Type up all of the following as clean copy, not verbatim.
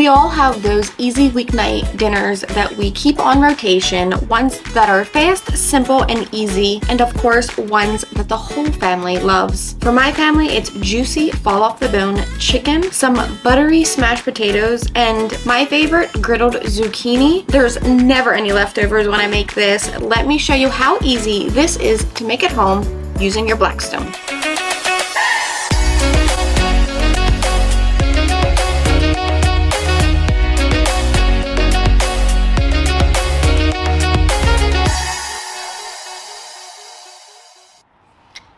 all have those easy weeknight dinners that we keep on rotation, ones that are fast, simple, and easy, and of course, ones that the whole family loves. For my family, it's juicy, fall off the bone chicken, some buttery smashed potatoes, and my favorite, griddled zucchini. There's never any leftovers when I make this. Let me show you how easy this is to make at home using your Blackstone.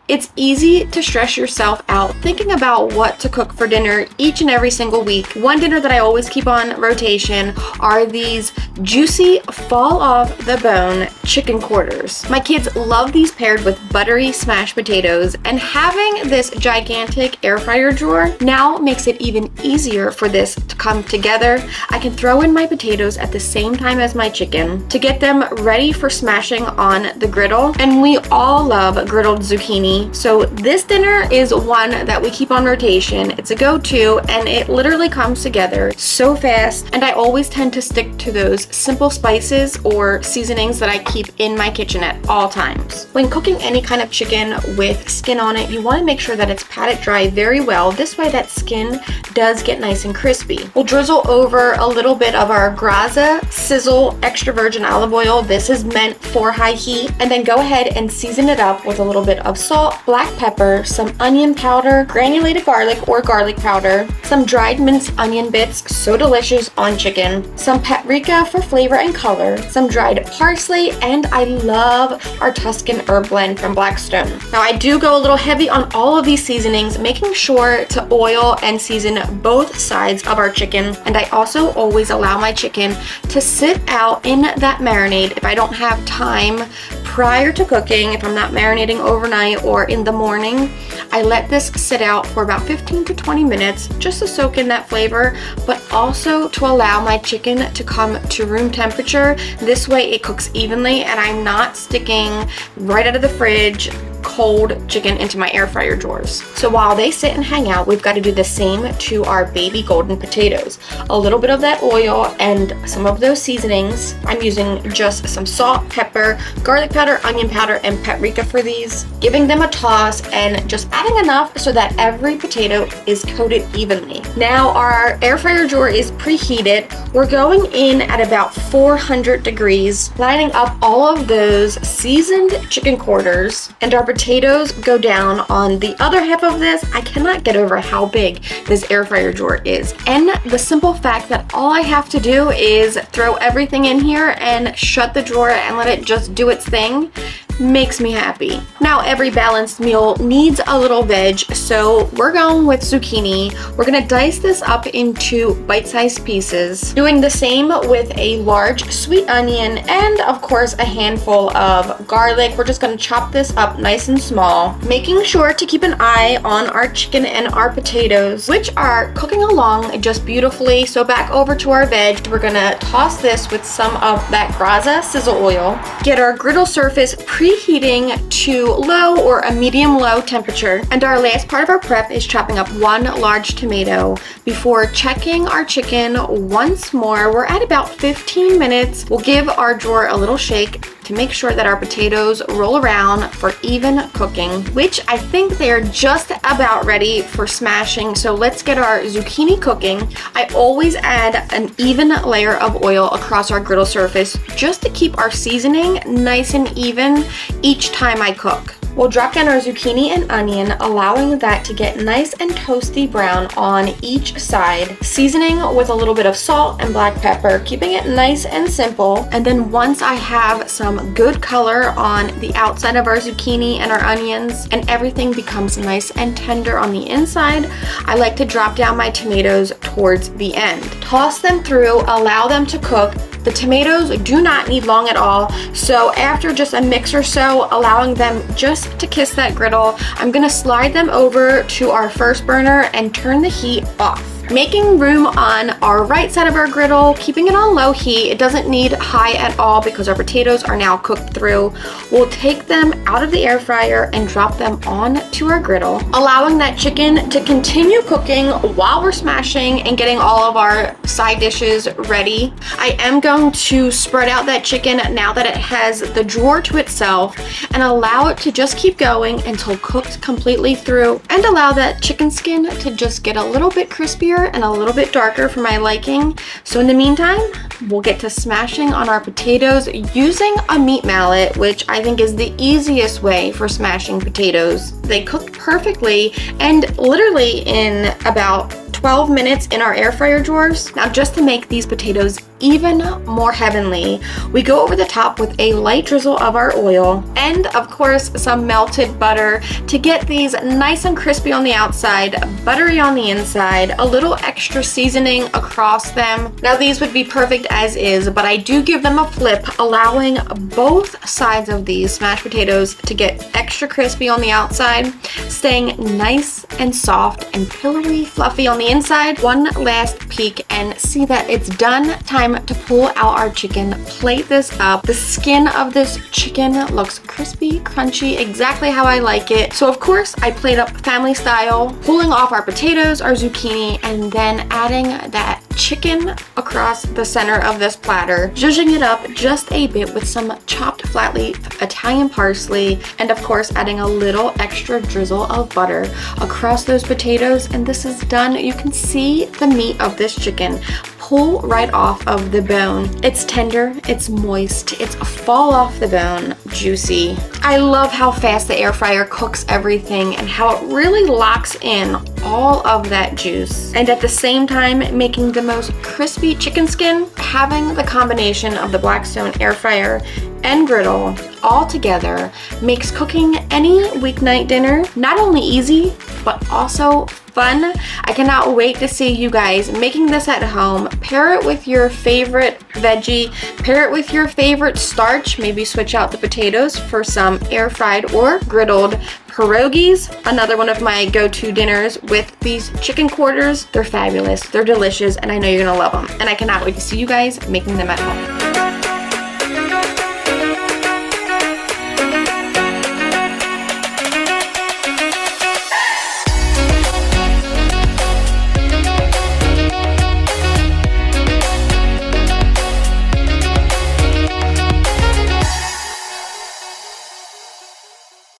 It's easy to stress yourself out thinking about what to cook for dinner each and every single week. One dinner that I always keep on rotation are these juicy, fall off the bone chicken quarters. My kids love these paired with buttery smashed potatoes, and having this gigantic air fryer drawer now makes it even easier for this to come together. I can throw in my potatoes at the same time as my chicken to get them ready for smashing on the griddle, and we all love griddled zucchini. So this dinner is one that we keep on rotation. It's a go-to, and it literally comes together so fast, and I always tend to stick to those simple spices or seasonings that I keep in my kitchen at all times. When cooking any kind of chicken with skin on it, you want to make sure that it's patted dry very well. This way that skin does get nice and crispy. We'll drizzle over a little bit of our graza sizzle extra virgin olive oil. This is meant for high heat, and then go ahead and season it up with a little bit of salt, black pepper, some onion powder, granulated garlic or garlic powder, some dried minced onion bits, so delicious on chicken, some paprika for flavor and color, some dried parsley, and I love our Tuscan herb blend from Blackstone. Now I do go a little heavy on all of these seasonings, making sure to oil and season both sides of our chicken, and I also always allow my chicken to sit out in that marinade if I don't have time prior to cooking. If I'm not marinating overnight or in the morning, I let this sit out for about 15 to 20 minutes just to soak in that flavor, but also to allow my chicken to come to room temperature. This way it cooks evenly, and I'm not sticking right out of the fridge cold chicken into my air fryer drawers. So while they sit and hang out, we've got to do the same to our baby golden potatoes. A little bit of that oil and some of those seasonings. I'm using just some salt, pepper, garlic powder, onion powder, and paprika for these. Giving them a toss and just adding enough so that every potato is coated evenly. Now our air fryer drawer is preheated. We're going in at about 400 degrees, lining up all of those seasoned chicken quarters, and our potatoes go down on the other half of this. I cannot get over how big this air fryer drawer is. And the simple fact that all I have to do is throw everything in here and shut the drawer and let it just do its thing makes me happy. Now every balanced meal needs a little veg, so we're going with zucchini. We're gonna dice this up into bite-sized pieces, doing the same with a large sweet onion and of course a handful of garlic. We're just gonna chop this up nice and small, making sure to keep an eye on our chicken and our potatoes, which are cooking along just beautifully. So back over to our veg, we're gonna toss this with some of that graza sizzle oil, get our griddle surface preheating to low or a medium low temperature, and our last part of our prep is chopping up one large tomato before checking our chicken once more. We're at about 15 minutes. We'll give our drawer a little shake to make sure that our potatoes roll around for even cooking, which I think they're just about ready for smashing. So let's get our zucchini cooking. I always add an even layer of oil across our griddle surface just to keep our seasoning nice and even each time I cook. We'll drop down our zucchini and onion, allowing that to get nice and toasty brown on each side, seasoning with a little bit of salt and black pepper, keeping it nice and simple. And then once I have some good color on the outside of our zucchini and our onions and everything becomes nice and tender on the inside, I like to drop down my tomatoes towards the end. Toss them through, allow them to cook. The tomatoes do not need long at all, so after just a mix or so, allowing them just to kiss that griddle, I'm gonna slide them over to our first burner and turn the heat off. Making room on our right side of our griddle, keeping it on low heat. It doesn't need high at all because our potatoes are now cooked through. We'll take them out of the air fryer and drop them onto our griddle, allowing that chicken to continue cooking while we're smashing and getting all of our side dishes ready. I am going to spread out that chicken now that it has the drawer to itself and allow it to just keep going until cooked completely through, and allow that chicken skin to just get a little bit crispier and a little bit darker for my liking. So in the meantime, we'll get to smashing on our potatoes using a meat mallet, which I think is the easiest way for smashing potatoes. They cook perfectly and literally in about 12 minutes in our air fryer drawers. Now, just to make these potatoes even more heavenly, we go over the top with a light drizzle of our oil and of course some melted butter to get these nice and crispy on the outside, buttery on the inside, a little extra seasoning across them. Now, these would be perfect as is, but I do give them a flip, allowing both sides of these smashed potatoes to get extra crispy on the outside, staying nice and soft and pillowy fluffy on the inside. One last peek and see that it's done. Time to pull out our chicken, plate this up. The skin of this chicken looks crispy, crunchy, exactly how I like it. So of course I plate up family style, pulling off our potatoes, our zucchini, and then adding that chicken across the center of this platter, zhuzhing it up just a bit with some chopped flat leaf Italian parsley, and of course adding a little extra drizzle of butter across those potatoes. And this is done. You can see the meat of this chicken pull right off of the bone. It's tender, it's moist, it's fall off the bone, juicy. I love how fast the air fryer cooks everything and how it really locks in all of that juice. And at the same time, making the most crispy chicken skin. Having the combination of the Blackstone air fryer and griddle all together makes cooking any weeknight dinner not only easy, but also fun. I cannot wait to see you guys making this at home. Pair it with your favorite veggie, pair it with your favorite starch, maybe switch out the potatoes for some air fried or griddled pierogies, another one of my go-to dinners with these chicken quarters. They're fabulous, they're delicious, and I know you're gonna love them. And I cannot wait to see you guys making them at home.